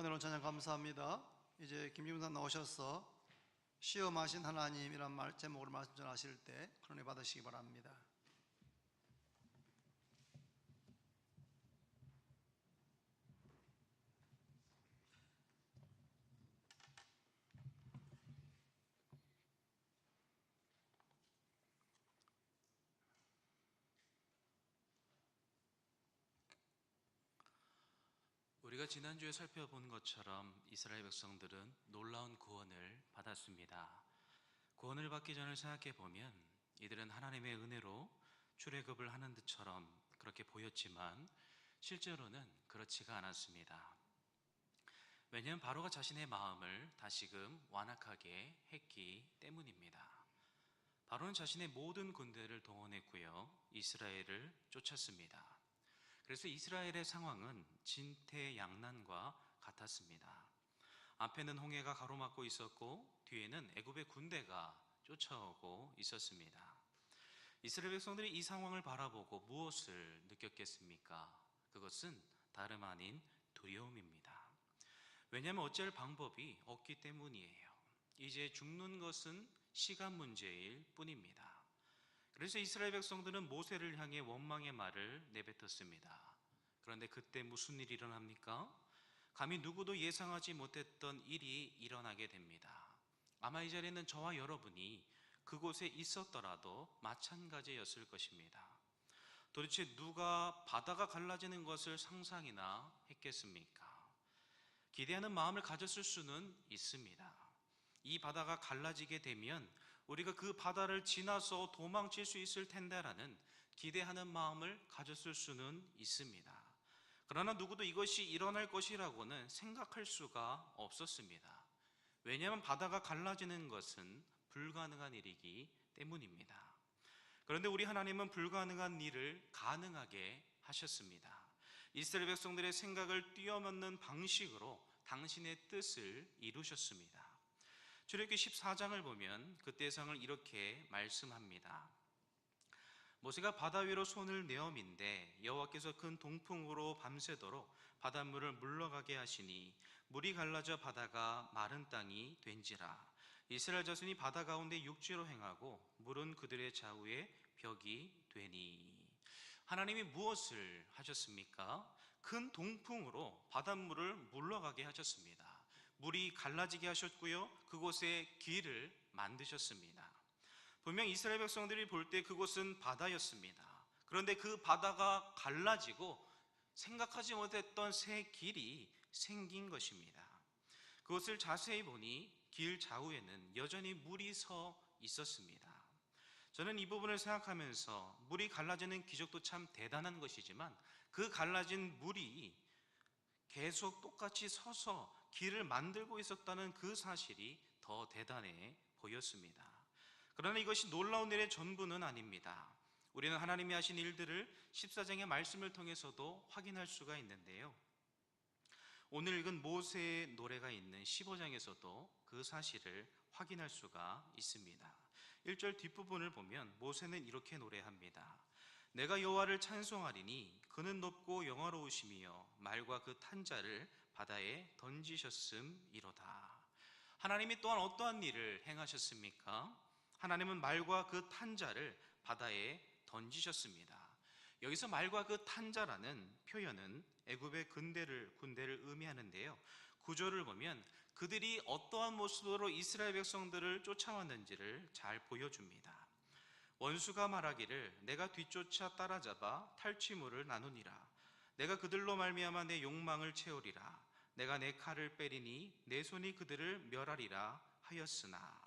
오늘 찬양 감사합니다. 이제 김중산 나오셔서 시험하신 하나님이란 제목으로 말씀 전하실 때 그런에 받으시기 바랍니다. 우리가 지난주에 살펴본 것처럼 이스라엘 백성들은 놀라운 구원을 받았습니다. 구원을 받기 전을 생각해 보면 이들은 하나님의 은혜로 출애굽을 하는 듯처럼 그렇게 보였지만 실제로는 그렇지가 않았습니다. 왜냐하면 바로가 자신의 마음을 다시금 완악하게 했기 때문입니다. 바로는 자신의 모든 군대를 동원했고요, 이스라엘을 쫓았습니다. 그래서 이스라엘의 상황은 진퇴양난과 같았습니다. 앞에는 홍해가 가로막고 있었고 뒤에는 애굽의 군대가 쫓아오고 있었습니다. 이스라엘 백성들이 이 상황을 바라보고 무엇을 느꼈겠습니까? 그것은 다름 아닌 두려움입니다. 왜냐하면 어찌할 방법이 없기 때문이에요. 이제 죽는 것은 시간 문제일 뿐입니다. 그래서 이스라엘 백성들은 모세를 향해 원망의 말을 내뱉었습니다. 그런데 그때 무슨 일이 일어납니까? 감히 누구도 예상하지 못했던 일이 일어나게 됩니다. 아마 이 자리에는 저와 여러분이 그곳에 있었더라도 마찬가지였을 것입니다. 도대체 누가 바다가 갈라지는 것을 상상이나 했겠습니까? 기대하는 마음을 가졌을 수는 있습니다. 이 바다가 갈라지게 되면 우리가 그 바다를 지나서 도망칠 수 있을 텐데라는 기대하는 마음을 가졌을 수는 있습니다. 그러나 누구도 이것이 일어날 것이라고는 생각할 수가 없었습니다. 왜냐하면 바다가 갈라지는 것은 불가능한 일이기 때문입니다. 그런데 우리 하나님은 불가능한 일을 가능하게 하셨습니다. 이스라엘 백성들의 생각을 뛰어넘는 방식으로 당신의 뜻을 이루셨습니다. 출애굽기 14장을 보면 그 대상을 이렇게 말씀합니다. 모세가 바다 위로 손을 내어민데 여호와께서 큰 동풍으로 밤새도록 바닷물을 물러가게 하시니 물이 갈라져 바다가 마른 땅이 된지라. 이스라엘 자손이 바다 가운데 육지로 행하고 물은 그들의 좌우에 벽이 되니. 하나님이 무엇을 하셨습니까? 큰 동풍으로 바닷물을 물러가게 하셨습니다. 물이 갈라지게 하셨고요, 그곳에 길을 만드셨습니다. 분명 이스라엘 백성들이 볼 때 그곳은 바다였습니다. 그런데 그 바다가 갈라지고 생각하지 못했던 새 길이 생긴 것입니다. 그것을 자세히 보니 길 좌우에는 여전히 물이 서 있었습니다. 저는 이 부분을 생각하면서 물이 갈라지는 기적도 참 대단한 것이지만 그 갈라진 물이 계속 똑같이 서서 길을 만들고 있었다는 그 사실이 더 대단해 보였습니다. 그러나 이것이 놀라운 일의 전부는 아닙니다. 우리는 하나님이 하신 일들을 14장의 말씀을 통해서도 확인할 수가 있는데요, 오늘 읽은 모세의 노래가 있는 15장에서도 그 사실을 확인할 수가 있습니다. 1절 뒷부분을 보면 모세는 이렇게 노래합니다. 내가 여호와를 찬송하리니 그는 높고 영화로우시며 말과 그 탄자를 바다에 던지셨음이로다. 하나님이 또한 어떠한 일을 행하셨습니까? 하나님은 말과 그 탄자를 바다에 던지셨습니다. 여기서 말과 그 탄자라는 표현은 애굽의 군대를 의미하는데요, 구조를 보면 그들이 어떠한 모습으로 이스라엘 백성들을 쫓아왔는지를 잘 보여줍니다. 원수가 말하기를 내가 뒤쫓아 따라잡아 탈취물을 나누니라. 내가 그들로 말미암아 내 욕망을 채우리라. 내가 내 칼을 빼리니 내 손이 그들을 멸하리라 하였으나.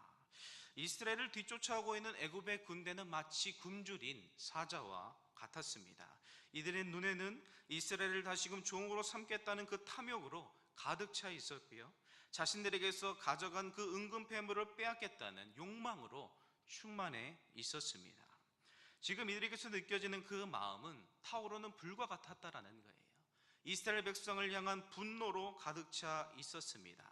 이스라엘을 뒤쫓아오고 있는 애굽의 군대는 마치 굶주린 사자와 같았습니다. 이들의 눈에는 이스라엘을 다시금 종으로 삼겠다는 그 탐욕으로 가득 차 있었고요, 자신들에게서 가져간 그 은금 패물을 빼앗겠다는 욕망으로 충만해 있었습니다. 지금 이들에게서 느껴지는 그 마음은 타오르는 불과 같았다라는 거예요. 이스라엘 백성을 향한 분노로 가득 차 있었습니다.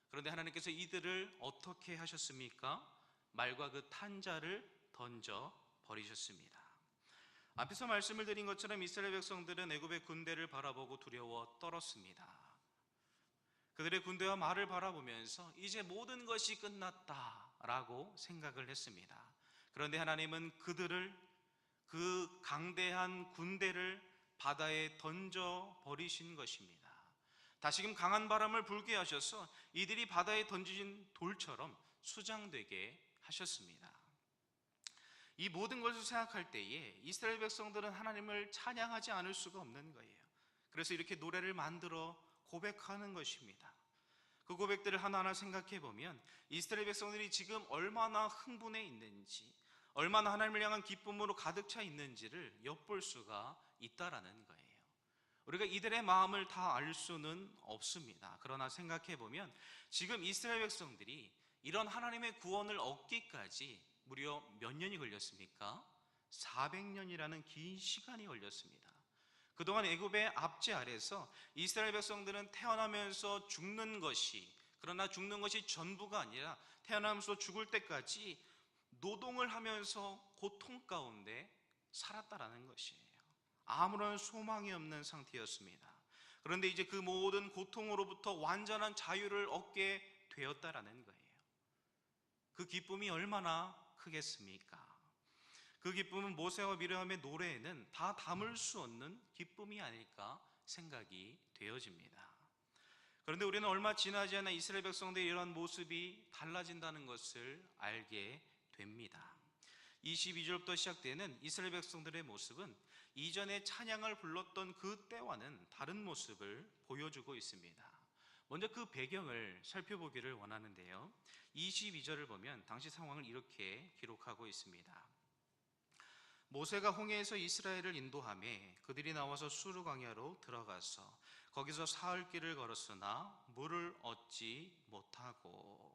그런데 하나님께서 이들을 어떻게 하셨습니까? 말과 그 탄자를 던져 버리셨습니다. 앞에서 말씀을 드린 것처럼 이스라엘 백성들은 애굽의 군대를 바라보고 두려워 떨었습니다. 그들의 군대와 말을 바라보면서 이제 모든 것이 끝났다라고 생각을 했습니다. 그런데 하나님은 그들을, 그 강대한 군대를 바다에 던져 버리신 것입니다. 다시금 강한 바람을 불게 하셔서 이들이 바다에 던져진 돌처럼 수장되게 하셨습니다. 이 모든 것을 생각할 때에 이스라엘 백성들은 하나님을 찬양하지 않을 수가 없는 거예요. 그래서 이렇게 노래를 만들어 고백하는 것입니다. 그 고백들을 하나하나 생각해 보면 이스라엘 백성들이 지금 얼마나 흥분해 있는지, 얼마나 하나님을 향한 기쁨으로 가득 차 있는지를 엿볼 수가 있다라는 거예요. 우리가 이들의 마음을 다 알 수는 없습니다. 그러나 생각해 보면 지금 이스라엘 백성들이 이런 하나님의 구원을 얻기까지 무려 몇 년이 걸렸습니까? 400년이라는 긴 시간이 걸렸습니다. 그동안 애굽의 압제 아래서 이스라엘 백성들은 태어나면서 죽는 것이, 그러나 죽는 것이 전부가 아니라 태어나면서 죽을 때까지 노동을 하면서 고통 가운데 살았다라는 것이에요. 아무런 소망이 없는 상태였습니다. 그런데 이제 그 모든 고통으로부터 완전한 자유를 얻게 되었다라는 거예요. 그 기쁨이 얼마나 크겠습니까? 그 기쁨은 모세와 미리암의 노래에는 다 담을 수 없는 기쁨이 아닐까 생각이 되어집니다. 그런데 우리는 얼마 지나지 않아 이스라엘 백성들의 이러한 모습이 달라진다는 것을 알게 됩니다. 22절부터 시작되는 이스라엘 백성들의 모습은 이전에 찬양을 불렀던 그 때와는 다른 모습을 보여주고 있습니다. 먼저 그 배경을 살펴보기를 원하는데요, 22절을 보면 당시 상황을 이렇게 기록하고 있습니다. 모세가 홍해에서 이스라엘을 인도하며 그들이 나와서 수르 광야로 들어가서 거기서 사흘 길을 걸었으나 물을 얻지 못하고.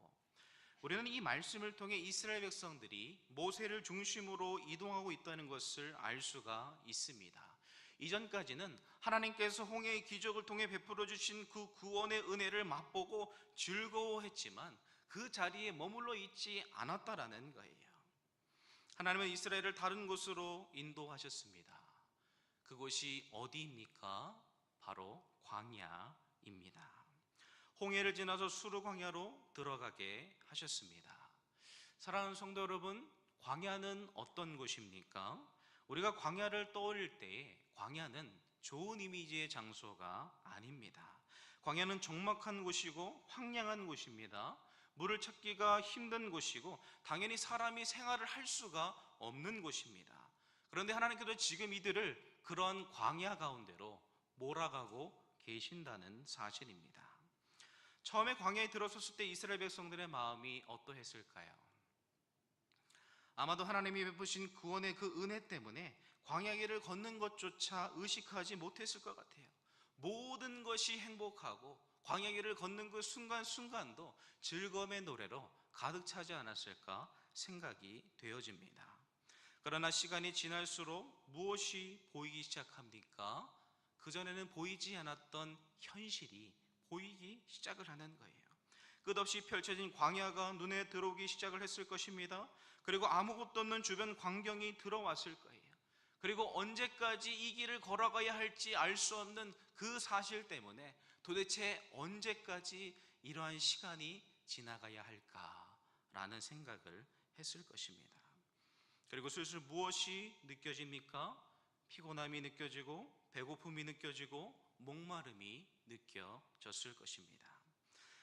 우리는 이 말씀을 통해 이스라엘 백성들이 모세를 중심으로 이동하고 있다는 것을 알 수가 있습니다. 이전까지는 하나님께서 홍해의 기적을 통해 베풀어 주신 그 구원의 은혜를 맛보고 즐거워했지만 그 자리에 머물러 있지 않았다라는 거예요. 하나님은 이스라엘을 다른 곳으로 인도하셨습니다. 그곳이 어디입니까? 바로 광야입니다. 홍해를 지나서 수르 광야로 들어가게 하셨습니다. 사랑하는 성도 여러분, 광야는 어떤 곳입니까? 우리가 광야를 떠올릴 때에 광야는 좋은 이미지의 장소가 아닙니다. 광야는 적막한 곳이고 황량한 곳입니다. 물을 찾기가 힘든 곳이고 당연히 사람이 생활을 할 수가 없는 곳입니다. 그런데 하나님께서 지금 이들을 그런 광야 가운데로 몰아가고 계신다는 사실입니다. 처음에 광야에 들어섰을 때 이스라엘 백성들의 마음이 어떠했을까요? 아마도 하나님이 베푸신 구원의 그 은혜 때문에 광야길을 걷는 것조차 의식하지 못했을 것 같아요. 모든 것이 행복하고 광야길을 걷는 그 순간순간도 즐거움의 노래로 가득 차지 않았을까 생각이 되어집니다. 그러나 시간이 지날수록 무엇이 보이기 시작합니까? 그전에는 보이지 않았던 현실이 보이기 시작을 하는 거예요. 끝없이 펼쳐진 광야가 눈에 들어오기 시작을 했을 것입니다. 그리고 아무것도 없는 주변 광경이 들어왔을 거예요. 그리고 언제까지 이 길을 걸어가야 할지 알 수 없는 그 사실 때문에 도대체 언제까지 이러한 시간이 지나가야 할까라는 생각을 했을 것입니다. 그리고 슬슬 무엇이 느껴집니까? 피곤함이 느껴지고 배고픔이 느껴지고 목마름이 느껴졌을 것입니다.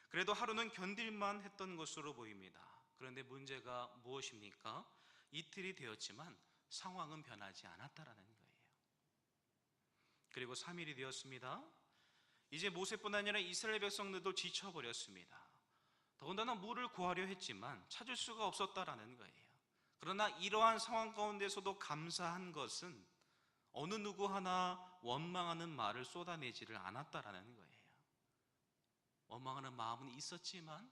그래도 하루는 견딜만 했던 것으로 보입니다. 그런데 문제가 무엇입니까? 이틀이 되었지만 상황은 변하지 않았다라는 거예요. 그리고 3일이 되었습니다. 이제 모세뿐 아니라 이스라엘 백성들도 지쳐버렸습니다. 더군다나 물을 구하려 했지만 찾을 수가 없었다라는 거예요. 그러나 이러한 상황 가운데서도 감사한 것은 어느 누구 하나 원망하는 말을 쏟아내지를 않았다라는 거예요. 원망하는 마음은 있었지만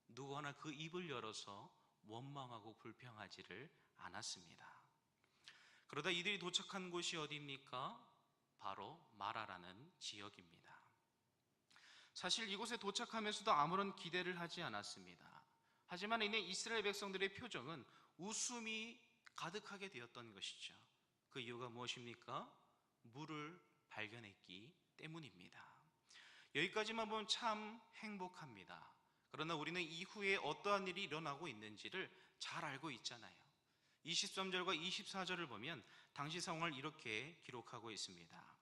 누구 하나 그 입을 열어서 원망하고 불평하지를 않았습니다. 그러다 이들이 도착한 곳이 어디입니까? 바로 마라라는 지역입니다. 사실 이곳에 도착하면서도 아무런 기대를 하지 않았습니다. 하지만 이내 이스라엘 백성들의 표정은 웃음이 가득하게 되었던 것이죠. 그 이유가 무엇입니까? 물을 발견했기 때문입니다. 여기까지만 보면 참 행복합니다. 그러나 우리는 이후에 어떠한 일이 일어나고 있는지를 잘 알고 있잖아요. 23절과 24절을 보면 당시 상황을 이렇게 기록하고 있습니다.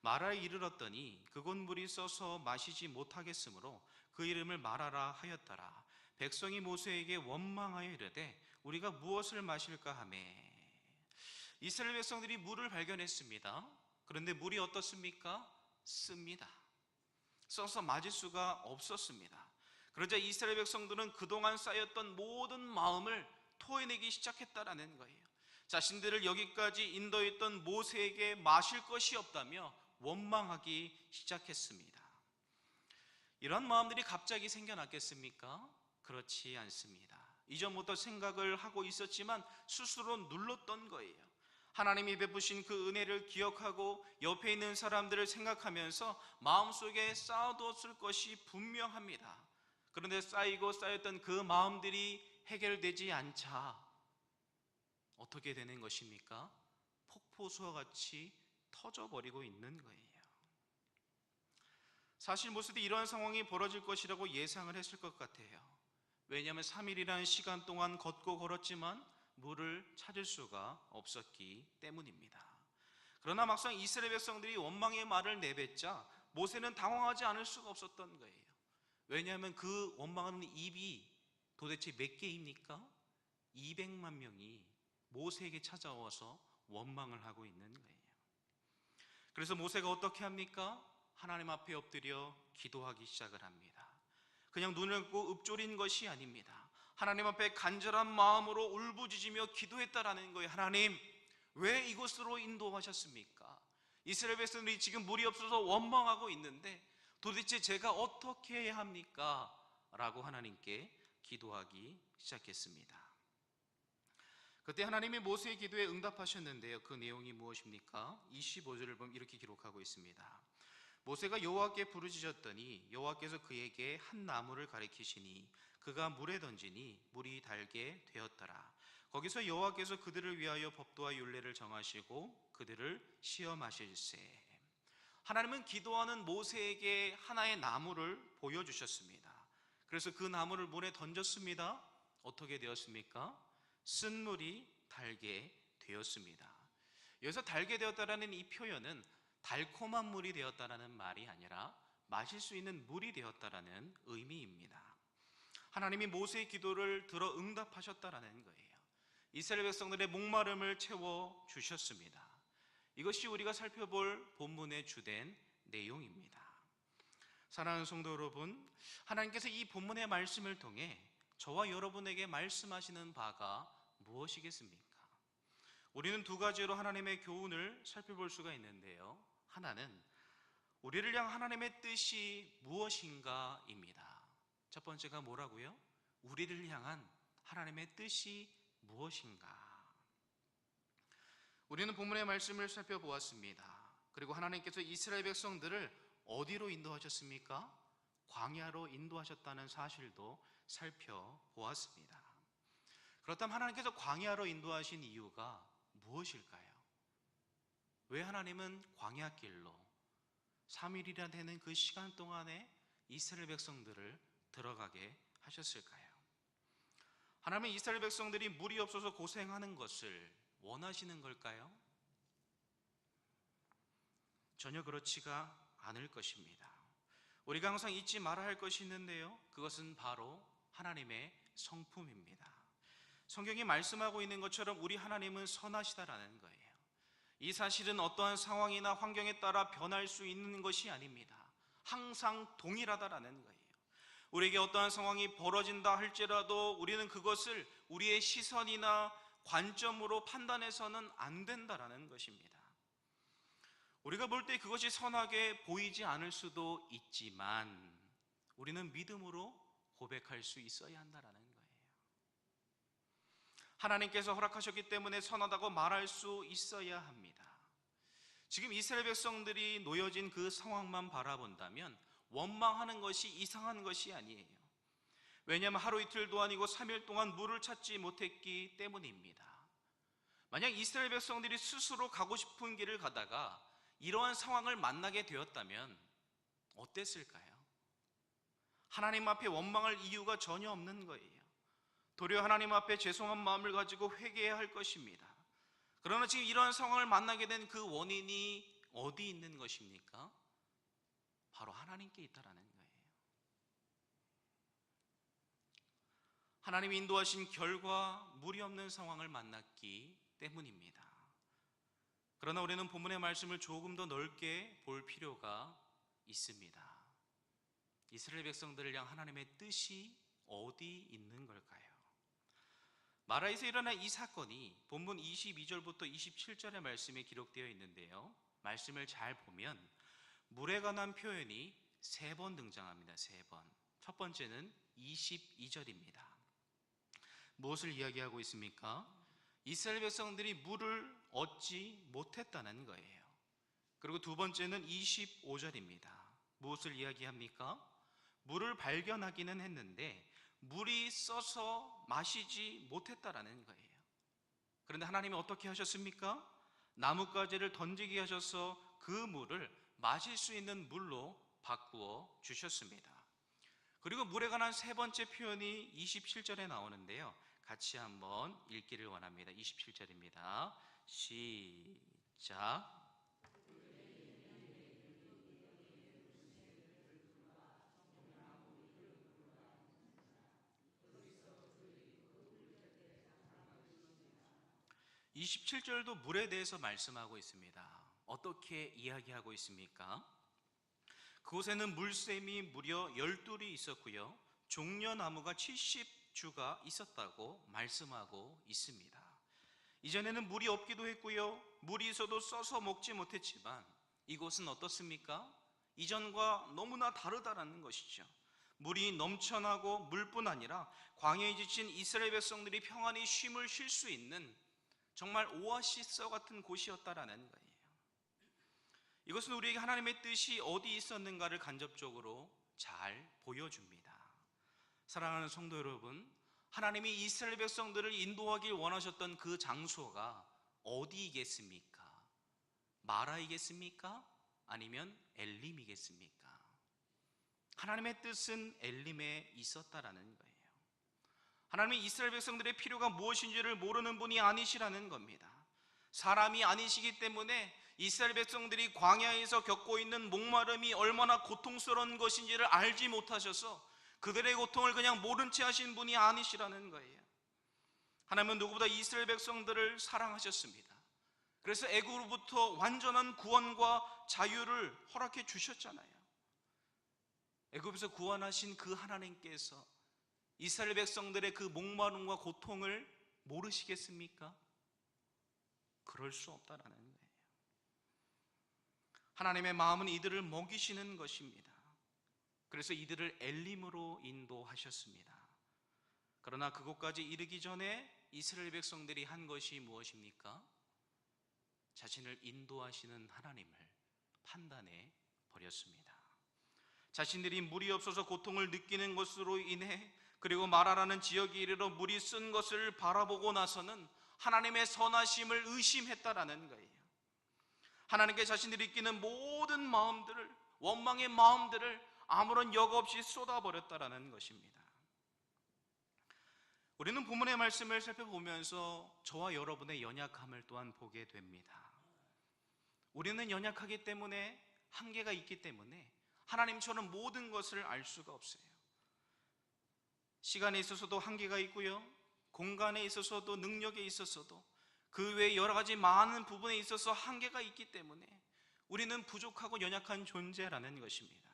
마라에 이르렀더니 그곳 물이 써서 마시지 못하겠으므로 그 이름을 마라라 하였더라. 백성이 모세에게 원망하여 이르되 우리가 무엇을 마실까 하매. 이스라엘 백성들이 물을 발견했습니다. 그런데 물이 어떻습니까? 씁니다. 써서 마실 수가 없었습니다. 그러자 이스라엘 백성들은 그동안 쌓였던 모든 마음을 토해내기 시작했다라는 거예요. 자신들을 여기까지 인도했던 모세에게 마실 것이 없다며 원망하기 시작했습니다. 이런 마음들이 갑자기 생겨났겠습니까? 그렇지 않습니다. 이전부터 생각을 하고 있었지만 스스로 눌렀던 거예요. 하나님이 베푸신 그 은혜를 기억하고 옆에 있는 사람들을 생각하면서 마음속에 쌓아두었을 것이 분명합니다. 그런데 쌓이고 쌓였던 그 마음들이 해결되지 않자 어떻게 되는 것입니까? 폭포수와 같이 터져버리고 있는 거예요. 사실 모세도 이러한 상황이 벌어질 것이라고 예상을 했을 것 같아요. 왜냐하면 3일이라는 시간 동안 걷고 걸었지만 물을 찾을 수가 없었기 때문입니다. 그러나 막상 이스라엘 백성들이 원망의 말을 내뱉자 모세는 당황하지 않을 수가 없었던 거예요. 왜냐하면 그 원망하는 입이 도대체 몇 개입니까? 200만 명이 모세에게 찾아와서 원망을 하고 있는 거예요. 그래서 모세가 어떻게 합니까? 하나님 앞에 엎드려 기도하기 시작을 합니다. 그냥 눈을 감고 읊조린 것이 아닙니다. 하나님 앞에 간절한 마음으로 울부짖으며 기도했다라는 거예요. 하나님, 왜 이곳으로 인도하셨습니까? 이스라엘 백성들이 지금 물이 없어서 원망하고 있는데 도대체 제가 어떻게 해야 합니까? 라고 하나님께 기도하기 시작했습니다. 그때 하나님이 모세의 기도에 응답하셨는데요. 그 내용이 무엇입니까? 25절을 보면 이렇게 기록하고 있습니다. 모세가 여호와께 부르짖었더니 여호와께서 그에게 한 나무를 가리키시니 그가 물에 던지니 물이 달게 되었더라. 거기서 여호와께서 그들을 위하여 법도와 율례를 정하시고 그들을 시험하실세. 하나님은 기도하는 모세에게 하나의 나무를 보여주셨습니다. 그래서 그 나무를 물에 던졌습니다. 어떻게 되었습니까? 쓴 물이 달게 되었습니다. 여기서 달게 되었다라는 이 표현은 달콤한 물이 되었다라는 말이 아니라 마실 수 있는 물이 되었다라는 의미입니다. 하나님이 모세의 기도를 들어 응답하셨다라는 거예요. 이스라엘 백성들의 목마름을 채워 주셨습니다. 이것이 우리가 살펴볼 본문의 주된 내용입니다. 사랑하는 성도 여러분, 하나님께서 이 본문의 말씀을 통해 저와 여러분에게 말씀하시는 바가 무엇이겠습니까? 우리는 두 가지로 하나님의 교훈을 살펴볼 수가 있는데요. 하나는 우리를 향한 하나님의 뜻이 무엇인가입니다. 첫 번째가 뭐라고요? 우리를 향한 하나님의 뜻이 무엇인가? 우리는 본문의 말씀을 살펴보았습니다. 그리고 하나님께서 이스라엘 백성들을 어디로 인도하셨습니까? 광야로 인도하셨다는 사실도 살펴보았습니다. 그렇다면 하나님께서 광야로 인도하신 이유가 무엇일까요? 왜 하나님은 광야길로 3일이나 되는 그 시간 동안에 이스라엘 백성들을 들어가게 하셨을까요? 하나님은 이스라엘 백성들이 물이 없어서 고생하는 것을 원하시는 걸까요? 전혀 그렇지가 않을 것입니다. 우리가 항상 잊지 말아야 할 것이 있는데요. 그것은 바로 하나님의 성품입니다. 성경이 말씀하고 있는 것처럼 우리 하나님은 선하시다라는 거예요. 이 사실은 어떠한 상황이나 환경에 따라 변할 수 있는 것이 아닙니다. 항상 동일하다라는 거예요. 우리에게 어떠한 상황이 벌어진다 할지라도 우리는 그것을 우리의 시선이나 관점으로 판단해서는 안 된다라는 것입니다. 우리가 볼 때 그것이 선하게 보이지 않을 수도 있지만 우리는 믿음으로 고백할 수 있어야 한다라는 거예요. 하나님께서 허락하셨기 때문에 선하다고 말할 수 있어야 합니다. 지금 이스라엘 백성들이 놓여진 그 상황만 바라본다면 원망하는 것이 이상한 것이 아니에요. 왜냐하면 하루 이틀도 아니고 3일 동안 물을 찾지 못했기 때문입니다. 만약 이스라엘 백성들이 스스로 가고 싶은 길을 가다가 이러한 상황을 만나게 되었다면 어땠을까요? 하나님 앞에 원망할 이유가 전혀 없는 거예요. 도리어 하나님 앞에 죄송한 마음을 가지고 회개해야 할 것입니다. 그러나 지금 이러한 상황을 만나게 된 그 원인이 어디 있는 것입니까? 바로 하나님께 있다라는 거예요. 하나님이 인도하신 결과 무리 없는 상황을 만났기 때문입니다. 그러나 우리는 본문의 말씀을 조금 더 넓게 볼 필요가 있습니다. 이스라엘 백성들을 향한 하나님의 뜻이 어디 있는 걸까요? 마라에서 일어난 이 사건이 본문 22절부터 27절의 말씀에 기록되어 있는데요, 말씀을 잘 보면 물에 관한 표현이 3번 등장합니다. 3번. 첫 번째는 22절입니다. 무엇을 이야기하고 있습니까? 이스라엘 백성들이 물을 얻지 못했다는 거예요. 그리고 두 번째는 25절입니다. 무엇을 이야기합니까? 물을 발견하기는 했는데 물이 써서 마시지 못했다라는 거예요. 그런데 하나님이 어떻게 하셨습니까? 나뭇가지를 던지게 하셔서 그 물을 마실 수 있는 물로 바꾸어 주셨습니다. 그리고 물에 관한 세 번째 표현이 27절에 나오는데요, 같이 한번 읽기를 원합니다. 27절입니다. 시작. 27절도 물에 대해서 말씀하고 있습니다. 어떻게 이야기하고 있습니까? 그곳에는 물샘이 무려 12리 있었고요, 종려나무가 70주가 있었다고 말씀하고 있습니다. 이전에는 물이 없기도 했고요, 물이 있어도 써서 먹지 못했지만 이곳은 어떻습니까? 이전과 너무나 다르다는 것이죠. 물이 넘쳐나고 물뿐 아니라 광야에 지친 이스라엘 백성들이 평안히 쉼을 쉴 수 있는 정말 오아시스와 같은 곳이었다라는 거예요. 이것은 우리에게 하나님의 뜻이 어디 있었는가를 간접적으로 잘 보여줍니다. 사랑하는 성도 여러분, 하나님이 이스라엘 백성들을 인도하길 원하셨던 그 장소가 어디이겠습니까? 마라이겠습니까? 아니면 엘림이겠습니까? 하나님의 뜻은 엘림에 있었다라는 거예요. 하나님이 이스라엘 백성들의 필요가 무엇인지를 모르는 분이 아니시라는 겁니다. 사람이 아니시기 때문에 이스라엘 백성들이 광야에서 겪고 있는 목마름이 얼마나 고통스러운 것인지를 알지 못하셔서 그들의 고통을 그냥 모른 채 하신 분이 아니시라는 거예요. 하나님은 누구보다 이스라엘 백성들을 사랑하셨습니다. 그래서 애굽으로부터 완전한 구원과 자유를 허락해 주셨잖아요. 애굽에서 구원하신 그 하나님께서 이스라엘 백성들의 그 목마름과 고통을 모르시겠습니까? 그럴 수 없다라는 거예요. 하나님의 마음은 이들을 먹이시는 것입니다. 그래서 이들을 엘림으로 인도하셨습니다. 그러나 그곳까지 이르기 전에 이스라엘 백성들이 한 것이 무엇입니까? 자신을 인도하시는 하나님을 판단해 버렸습니다. 자신들이 물이 없어서 고통을 느끼는 것으로 인해, 그리고 마라라는 지역에 이르러 물이 쓴 것을 바라보고 나서는 하나님의 선하심을 의심했다라는 거예요. 하나님께 자신들이 느끼는 모든 마음들을, 원망의 마음들을 아무런 역 없이 쏟아버렸다라는 것입니다. 우리는 본문의 말씀을 살펴보면서 저와 여러분의 연약함을 또한 보게 됩니다. 우리는 연약하기 때문에, 한계가 있기 때문에 하나님처럼 모든 것을 알 수가 없어요. 시간에 있어서도 한계가 있고요, 공간에 있어서도, 능력에 있어서도, 그 외에 여러 가지 많은 부분에 있어서 한계가 있기 때문에 우리는 부족하고 연약한 존재라는 것입니다.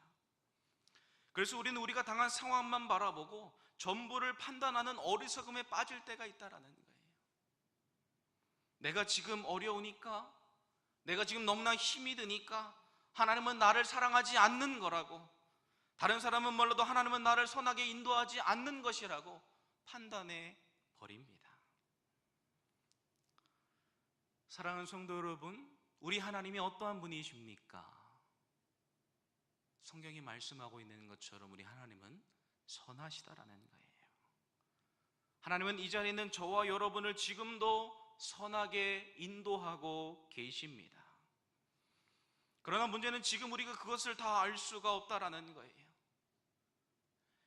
그래서 우리는 우리가 당한 상황만 바라보고 전부를 판단하는 어리석음에 빠질 때가 있다라는 거예요. 내가 지금 어려우니까, 내가 지금 너무나 힘이 드니까 하나님은 나를 사랑하지 않는 거라고, 다른 사람은 몰라도 하나님은 나를 선하게 인도하지 않는 것이라고 판단해 버립니다. 사랑하는 성도 여러분, 우리 하나님이 어떠한 분이십니까? 성경이 말씀하고 있는 것처럼 우리 하나님은 선하시다라는 거예요. 하나님은 이 자리에 있는 저와 여러분을 지금도 선하게 인도하고 계십니다. 그러나 문제는 지금 우리가 그것을 다 알 수가 없다라는 거예요.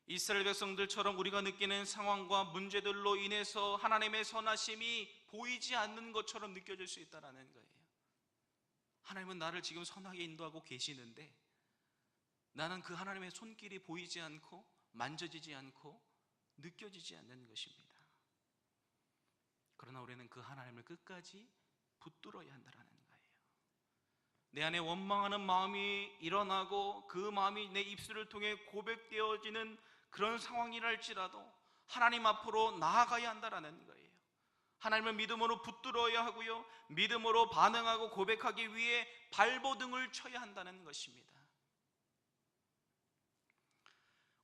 이스라엘 백성들처럼 우리가 느끼는 상황과 문제들로 인해서 하나님의 선하심이 보이지 않는 것처럼 느껴질 수 있다는 거예요. 하나님은 나를 지금 선하게 인도하고 계시는데 나는 그 하나님의 손길이 보이지 않고 만져지지 않고 느껴지지 않는 것입니다. 그러나 우리는 그 하나님을 끝까지 붙들어야 한다는 거예요. 내 안에 원망하는 마음이 일어나고 그 마음이 내 입술을 통해 고백되어지는 그런 상황이랄지라도 하나님 앞으로 나아가야 한다는 거예요. 하나님을 믿음으로 붙들어야 하고요, 믿음으로 반응하고 고백하기 위해 발버둥을 쳐야 한다는 것입니다.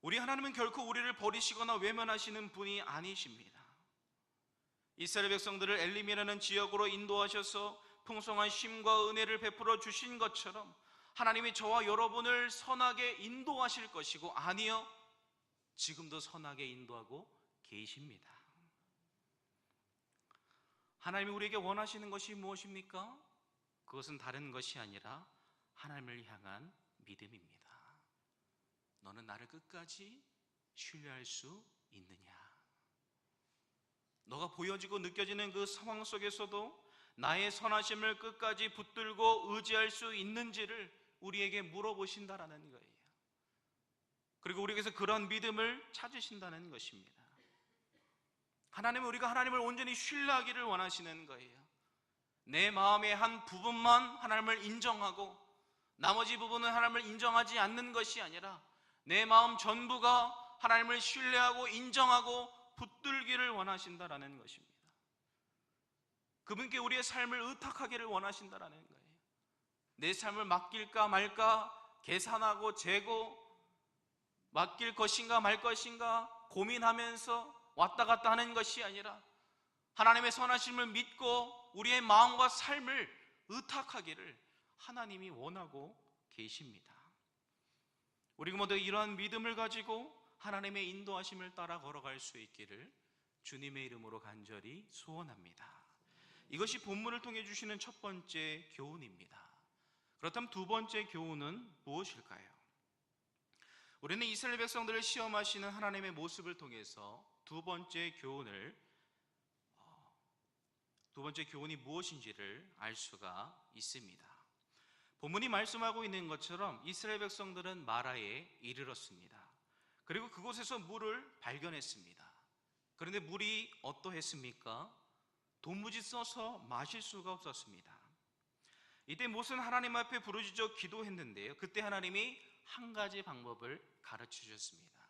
우리 하나님은 결코 우리를 버리시거나 외면하시는 분이 아니십니다. 이스라엘 백성들을 엘림이라는 지역으로 인도하셔서 풍성한 쉼과 은혜를 베풀어 주신 것처럼 하나님이 저와 여러분을 선하게 인도하실 것이고, 아니요, 지금도 선하게 인도하고 계십니다. 하나님이 우리에게 원하시는 것이 무엇입니까? 그것은 다른 것이 아니라 하나님을 향한 믿음입니다. 너는 나를 끝까지 신뢰할 수 있느냐? 너가 보여지고 느껴지는 그 상황 속에서도 나의 선하심을 끝까지 붙들고 의지할 수 있는지를 우리에게 물어보신다라는 거예요. 그리고 우리에게서 그런 믿음을 찾으신다는 것입니다. 하나님은 우리가 하나님을 온전히 신뢰하기를 원하시는 거예요. 내 마음의 한 부분만 하나님을 인정하고 나머지 부분은 하나님을 인정하지 않는 것이 아니라 내 마음 전부가 하나님을 신뢰하고 인정하고 붙들기를 원하신다라는 것입니다. 그분께 우리의 삶을 의탁하기를 원하신다라는 거예요. 내 삶을 맡길까 말까 계산하고 재고, 맡길 것인가 말 것인가 고민하면서 왔다 갔다 하는 것이 아니라 하나님의 선하심을 믿고 우리의 마음과 삶을 의탁하기를 하나님이 원하고 계십니다. 우리가 모두 이러한 믿음을 가지고 하나님의 인도하심을 따라 걸어갈 수 있기를 주님의 이름으로 간절히 소원합니다. 이것이 본문을 통해 주시는 첫 번째 교훈입니다. 그렇다면 두 번째 교훈은 무엇일까요? 우리는 이스라엘 백성들을 시험하시는 하나님의 모습을 통해서 두 번째 교훈이 무엇인지를 알 수가 있습니다. 본문이 말씀하고 있는 것처럼 이스라엘 백성들은 마라에 이르렀습니다. 그리고 그곳에서 물을 발견했습니다. 그런데 물이 어떠했습니까? 도무지 써서 마실 수가 없었습니다. 이때 모세는 하나님 앞에 부르짖어 기도했는데요, 그때 하나님이 한 가지 방법을 가르쳐 주셨습니다.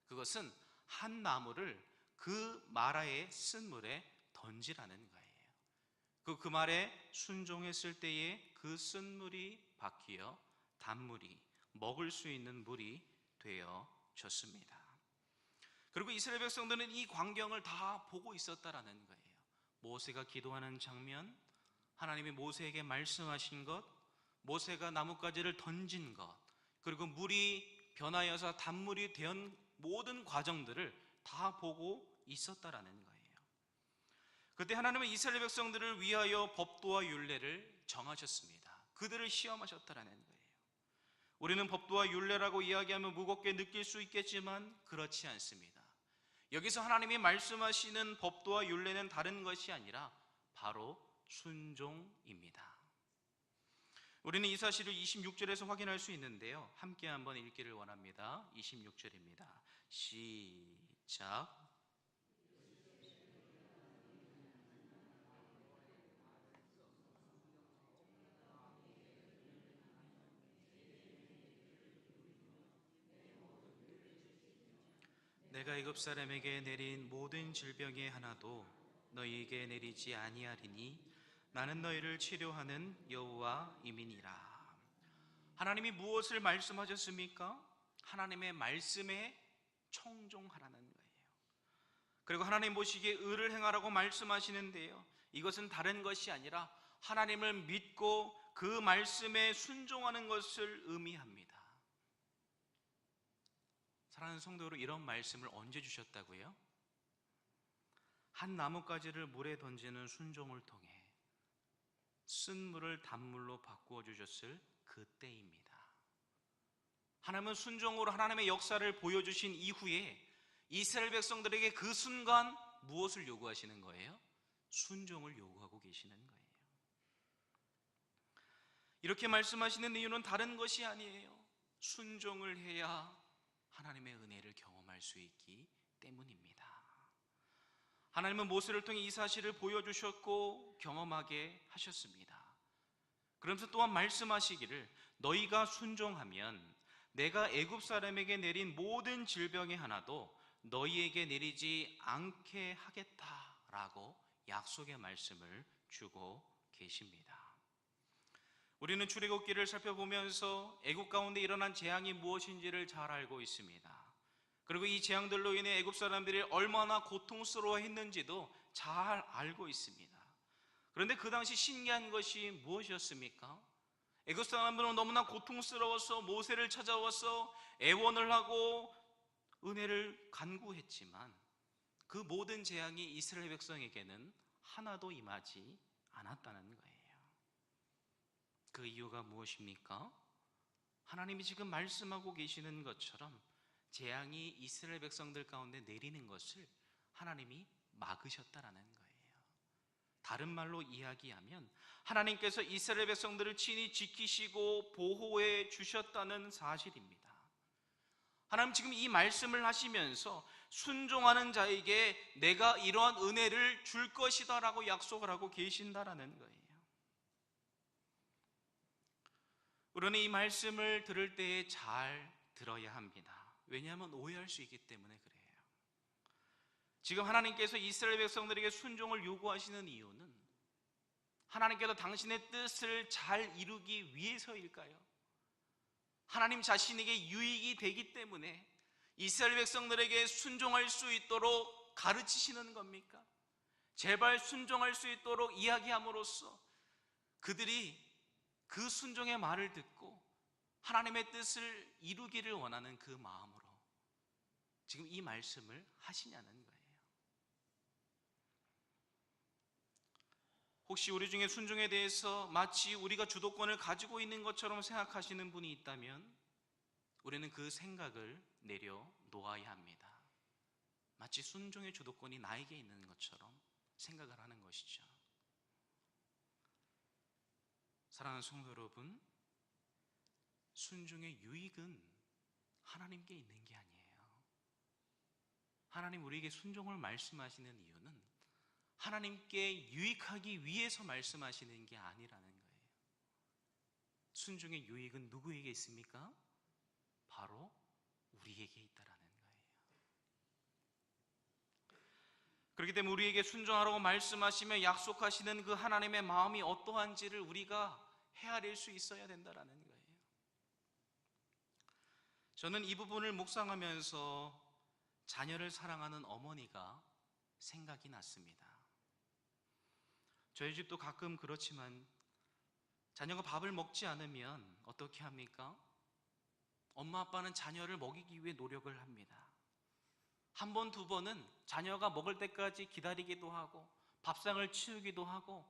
그것은 한 나무를 그 마라에 쓴 물에 던지라는 거예요. 그 말에 순종했을 때에 그 쓴 물이 바뀌어 단물이, 먹을 수 있는 물이 되어졌습니다. 그리고 이스라엘 백성들은 이 광경을 다 보고 있었다라는 거예요. 모세가 기도하는 장면, 하나님이 모세에게 말씀하신 것, 모세가 나뭇가지를 던진 것, 그리고 물이 변하여서 단물이 된 모든 과정들을 다 보고 있었다라는 거예요. 그때 하나님은 이스라엘 백성들을 위하여 법도와 율례를 정하셨습니다. 그들을 시험하셨다라는 거예요. 우리는 법도와 율례라고 이야기하면 무겁게 느낄 수 있겠지만 그렇지 않습니다. 여기서 하나님이 말씀하시는 법도와 율례는 다른 것이 아니라 바로 순종입니다. 우리는 이 사실을 26절에서 확인할 수 있는데요, 함께 한번 읽기를 원합니다. 26절입니다. 시작. 내가 애굽 사람에게 내린 모든 질병의 하나도 너희에게 내리지 아니하리니 나는 너희를 치료하는 여호와임이니라. 하나님이 무엇을 말씀하셨습니까? 하나님의 말씀에 청종하라는 거예요. 그리고 하나님 보시기에 의를 행하라고 말씀하시는데요, 이것은 다른 것이 아니라 하나님을 믿고 그 말씀에 순종하는 것을 의미합니다. 사랑하는 성도 여러분, 이런 말씀을 언제 주셨다고요? 한 나뭇가지를 물에 던지는 순종을 통해 쓴 물을 단물로 바꾸어 주셨을 그때입니다. 하나님은 순종으로 하나님의 역사를 보여주신 이후에 이스라엘 백성들에게 그 순간 무엇을 요구하시는 거예요? 순종을 요구하고 계시는 거예요. 이렇게 말씀하시는 이유는 다른 것이 아니에요. 순종을 해야 하나님의 은혜를 경험할 수 있기 때문입니다. 하나님은 모세를 통해 이 사실을 보여주셨고 경험하게 하셨습니다. 그러면서 또한 말씀하시기를 너희가 순종하면 내가 애굽 사람에게 내린 모든 질병의 하나도 너희에게 내리지 않게 하겠다라고 약속의 말씀을 주고 계십니다. 우리는 출애굽기를 살펴보면서 애굽 가운데 일어난 재앙이 무엇인지를 잘 알고 있습니다. 그리고 이 재앙들로 인해 애굽 사람들이 얼마나 고통스러워했는지도 잘 알고 있습니다. 그런데 그 당시 신기한 것이 무엇이었습니까? 애굽 사람들은 너무나 고통스러워서 모세를 찾아와서 애원을 하고 은혜를 간구했지만 그 모든 재앙이 이스라엘 백성에게는 하나도 임하지 않았다는 거예요. 그 이유가 무엇입니까? 하나님이 지금 말씀하고 계시는 것처럼 재앙이 이스라엘 백성들 가운데 내리는 것을 하나님이 막으셨다라는 거예요. 다른 말로 이야기하면 하나님께서 이스라엘 백성들을 친히 지키시고 보호해 주셨다는 사실입니다. 하나님 지금 이 말씀을 하시면서 순종하는 자에게 내가 이러한 은혜를 줄 것이다 라고 약속을 하고 계신다라는 거예요. 우리는 이 말씀을 들을 때에 잘 들어야 합니다. 왜냐하면 오해할 수 있기 때문에 그래요. 지금 하나님께서 이스라엘 백성들에게 순종을 요구하시는 이유는 하나님께서 당신의 뜻을 잘 이루기 위해서일까요? 하나님 자신에게 유익이 되기 때문에 이스라엘 백성들에게 순종할 수 있도록 가르치시는 겁니까? 제발 순종할 수 있도록 이야기함으로써 그들이 그 순종의 말을 듣고 하나님의 뜻을 이루기를 원하는 그 마음으로 지금 이 말씀을 하시냐는 거예요. 혹시 우리 중에 순종에 대해서 마치 우리가 주도권을 가지고 있는 것처럼 생각하시는 분이 있다면 우리는 그 생각을 내려놓아야 합니다. 마치 순종의 주도권이 나에게 있는 것처럼 생각을 하는 것이죠. 사랑하는 성도 여러분, 순종의 유익은 하나님께 있는 게 아니에요. 하나님 우리에게 순종을 말씀하시는 이유는 하나님께 유익하기 위해서 말씀하시는 게 아니라는 거예요. 순종의 유익은 누구에게 있습니까? 바로 우리에게 있다라는 거예요. 그렇기 때문에 우리에게 순종하라고 말씀하시며 약속하시는 그 하나님의 마음이 어떠한지를 우리가 헤아릴 수 있어야 된다라는 거예요. 저는 이 부분을 묵상하면서 자녀를 사랑하는 어머니가 생각이 났습니다. 저희 집도 가끔 그렇지만 자녀가 밥을 먹지 않으면 어떻게 합니까? 엄마 아빠는 자녀를 먹이기 위해 노력을 합니다. 한 번, 두 번은 자녀가 먹을 때까지 기다리기도 하고 밥상을 치우기도 하고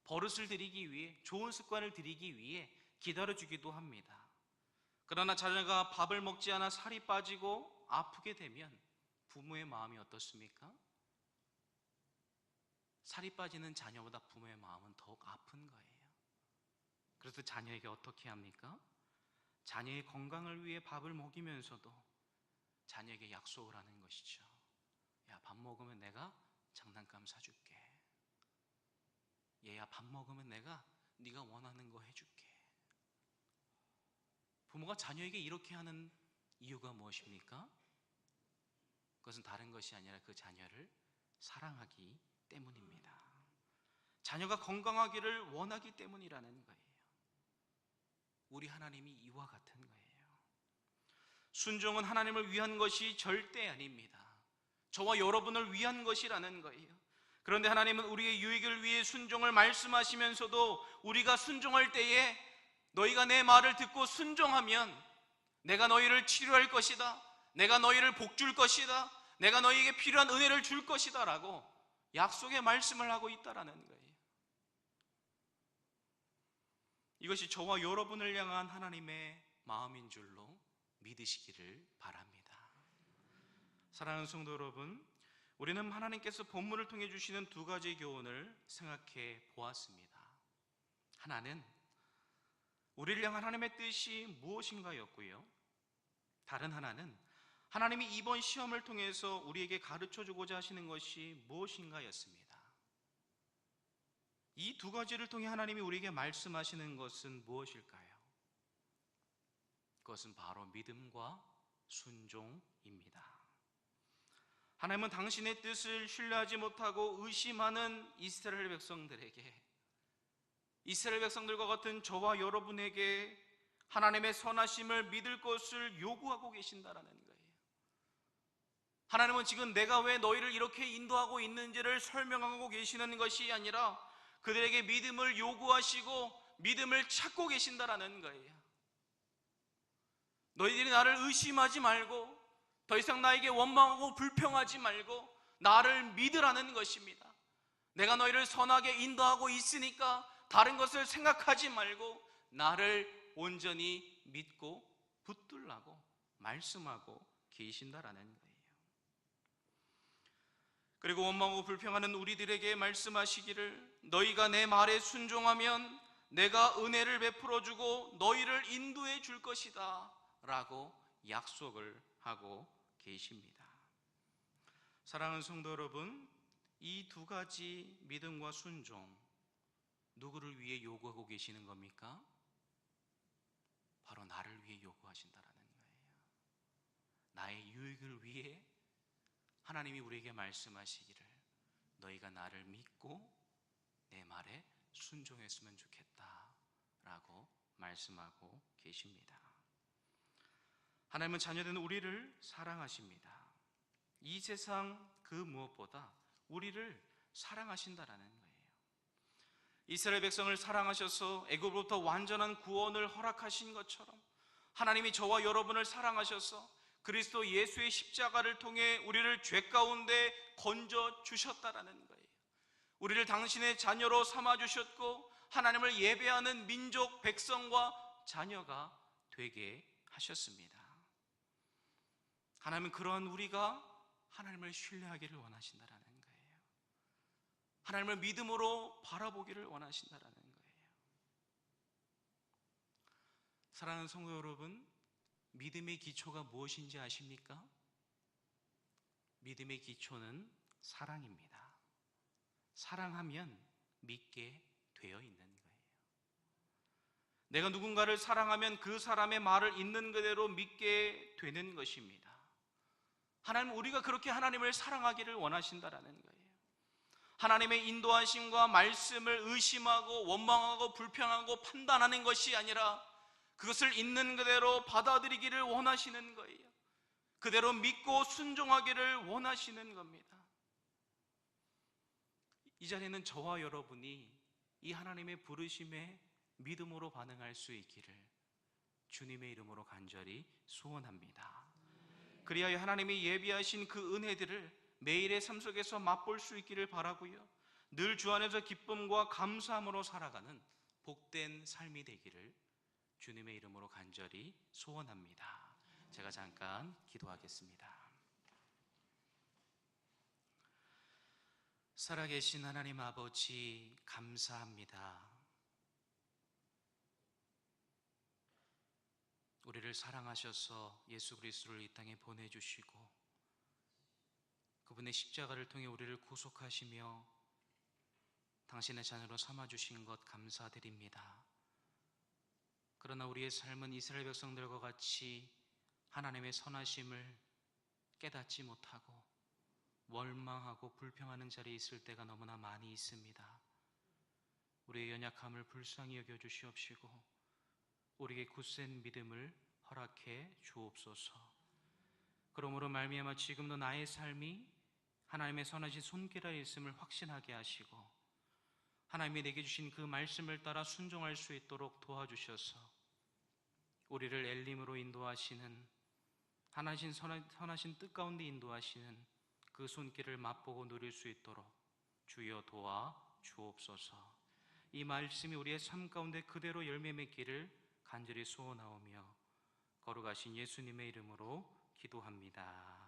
버릇을 들이기 위해, 좋은 습관을 들이기 위해 기다려주기도 합니다. 그러나 자녀가 밥을 먹지 않아 살이 빠지고 아프게 되면 부모의 마음이 어떻습니까? 살이 빠지는 자녀보다 부모의 마음은 더욱 아픈 거예요. 그래서 자녀에게 어떻게 합니까? 자녀의 건강을 위해 밥을 먹이면서도 자녀에게 약속을 하는 것이죠. 야, 밥 먹으면 내가 장난감 사줄게. 얘야, 밥 먹으면 내가 네가 원하는 거 해줄게. 부모가 자녀에게 이렇게 하는 이유가 무엇입니까? 그것은 다른 것이 아니라 그 자녀를 사랑하기 때문입니다. 자녀가 건강하기를 원하기 때문이라는 거예요. 우리 하나님이 이와 같은 거예요. 순종은 하나님을 위한 것이 절대 아닙니다. 저와 여러분을 위한 것이라는 거예요. 그런데 하나님은 우리의 유익을 위해 순종을 말씀하시면서도 우리가 순종할 때에 너희가 내 말을 듣고 순종하면 내가 너희를 치료할 것이다, 내가 너희를 복줄 것이다, 내가 너희에게 필요한 은혜를 줄 것이다 라고 약속의 말씀을 하고 있다라는 거예요. 이것이 저와 여러분을 향한 하나님의 마음인 줄로 믿으시기를 바랍니다. 사랑하는 성도 여러분, 우리는 하나님께서 본문을 통해 주시는 두 가지 교훈을 생각해 보았습니다. 하나는 우리를 향한 하나님의 뜻이 무엇인가였고요, 다른 하나는 하나님이 이번 시험을 통해서 우리에게 가르쳐 주고자 하시는 것이 무엇인가였습니다. 이 두 가지를 통해 하나님이 우리에게 말씀하시는 것은 무엇일까요? 그것은 바로 믿음과 순종입니다. 하나님은 당신의 뜻을 신뢰하지 못하고 의심하는 이스라엘 백성들에게, 이스라엘 백성들과 같은 저와 여러분에게 하나님의 선하심을 믿을 것을 요구하고 계신다라는 거예요. 하나님은 지금 내가 왜 너희를 이렇게 인도하고 있는지를 설명하고 계시는 것이 아니라 그들에게 믿음을 요구하시고 믿음을 찾고 계신다라는 거예요. 너희들이 나를 의심하지 말고 더 이상 나에게 원망하고 불평하지 말고 나를 믿으라는 것입니다. 내가 너희를 선하게 인도하고 있으니까 다른 것을 생각하지 말고 나를 온전히 믿고 붙들라고 말씀하고 계신다라는 거예요. 그리고 원망하고 불평하는 우리들에게 말씀하시기를, 너희가 내 말에 순종하면 내가 은혜를 베풀어 주고 너희를 인도해 줄 것이다 라고 약속을 하고 계십니다. 사랑하는 성도 여러분, 이 두 가지 믿음과 순종, 누구를 위해 요구하고 계시는 겁니까? 바로 나를 위해 요구하신다라는 거예요. 나의 유익을 위해 하나님이 우리에게 말씀하시기를, 너희가 나를 믿고 내 말에 순종했으면 좋겠다 라고 말씀하고 계십니다. 하나님은 자녀된 우리를 사랑하십니다. 이 세상 그 무엇보다 우리를 사랑하신다라는 거예요. 이스라엘 백성을 사랑하셔서 애굽으로부터 완전한 구원을 허락하신 것처럼 하나님이 저와 여러분을 사랑하셔서 그리스도 예수의 십자가를 통해 우리를 죄 가운데 건져 주셨다라는 거예요. 우리를 당신의 자녀로 삼아 주셨고 하나님을 예배하는 민족, 백성과 자녀가 되게 하셨습니다. 하나님은 그러한 우리가 하나님을 신뢰하기를 원하신다라는 거예요. 하나님을 믿음으로 바라보기를 원하신다라는 거예요. 사랑하는 성도 여러분, 믿음의 기초가 무엇인지 아십니까? 믿음의 기초는 사랑입니다. 사랑하면 믿게 되어 있는 거예요. 내가 누군가를 사랑하면 그 사람의 말을 있는 그대로 믿게 되는 것입니다. 하나님은 우리가 그렇게 하나님을 사랑하기를 원하신다라는 거예요. 하나님의 인도하심과 말씀을 의심하고 원망하고 불평하고 판단하는 것이 아니라 그것을 있는 그대로 받아들이기를 원하시는 거예요. 그대로 믿고 순종하기를 원하시는 겁니다. 이 자리에는 저와 여러분이 이 하나님의 부르심에 믿음으로 반응할 수 있기를 주님의 이름으로 간절히 소원합니다. 그리하여 하나님이 예비하신 그 은혜들을 매일의 삶 속에서 맛볼 수 있기를 바라고요, 늘 주 안에서 기쁨과 감사함으로 살아가는 복된 삶이 되기를 주님의 이름으로 간절히 소원합니다. 제가 잠깐 기도하겠습니다. 살아계신 하나님 아버지, 감사합니다. 우리를 사랑하셔서 예수 그리스도를 이 땅에 보내주시고 그분의 십자가를 통해 우리를 구속하시며 당신의 자녀로 삼아주신 것 감사드립니다. 그러나 우리의 삶은 이스라엘 백성들과 같이 하나님의 선하심을 깨닫지 못하고 원망하고 불평하는 자리에 있을 때가 너무나 많이 있습니다. 우리의 연약함을 불쌍히 여겨주시옵시고 우리에게 굳센 믿음을 허락해 주옵소서. 그러므로 말미암아 지금도 나의 삶이 하나님의 선하신 손길 아래 있음을 확신하게 하시고 하나님이 내게 주신 그 말씀을 따라 순종할 수 있도록 도와주셔서 우리를 엘림으로 인도하시는 선하신 뜻 가운데 인도하시는 그 손길을 맛보고 누릴 수 있도록 주여 도와 주옵소서. 이 말씀이 우리의 삶 가운데 그대로 열매 맺기를 간절히 소원하오며 거룩하신 예수님의 이름으로 기도합니다.